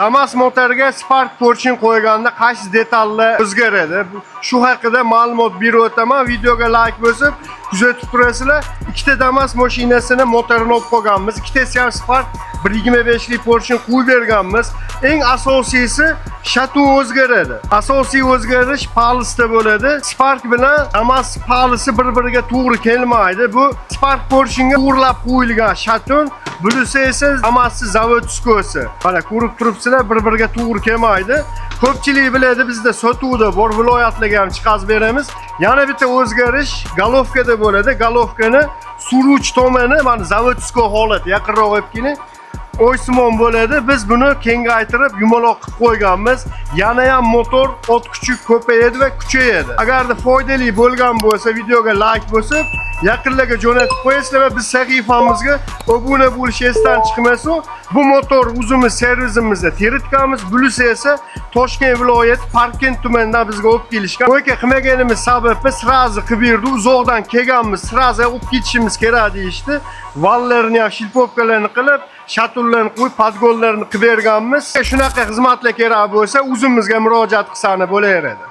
Damas motoriga Spark porchin qo'yganda qaysi detallar o'zgaradi? Shu haqida ma'lumot berib o'taman. Videoga like bosib, kuzatib turasizlar. Ikkita Damas mashinasini motorini olib qo'yganmiz. Ikkitasi ham Spark 1.25 lik porchin qo'yib berganmiz. Eng asosiysi shatu o'zgaradi. Asosiy o'zgarish palisda bo'ladi. Spark bilan Damas palisi bir-biriga to'g'ri kelmaydi. Bu Spark porchinga to'g'rilab qo'yilgan shatun, bunisi esa Damasning zavod uskosi. Mana ko'rib turibsizlar, bir-biriga to'g'ri kelmaydi. Ko'pchilik biladi, bizda sotuvda bor viloyatlarga ham chiqaz beramiz. Yana bitta o'zgarish galovkada bo'ladi. Galovkani suruvchi tomoni mana zavod usko holat yaqinroq olib o'ysimon bo'ladi. Biz buni kengaytirib, yumaloq qilib qo'yganmiz. Yana ham motor ot kuchi ko'payadi va kuchayadi. Agarda foydali bo'lgan bo'lsa, videoga like bosib, yaqinlarga jo'natib qo'yasizlar va biz sahifamizga obuna bo'lish esdan chiqmasin. Bu motor o'zimiz servisimizda teritganmiz. Bunisi esa Toshkent viloyati Parkent tumanidan bizga olib kelishgan. Qo'yga qilmaganimiz sababi sirazi qilib berdi. Uzoqdan kelganmiz, sirazi olib ketishimiz kerak deyishdi. Vallarni ham shilpovkalarni qilib, shatullarni qo'yib, podgollarni qilib berganmiz. Shunaqa xizmatlar kerak bo'lsa, o'zimizga murojaat qilsani bo'laveradi.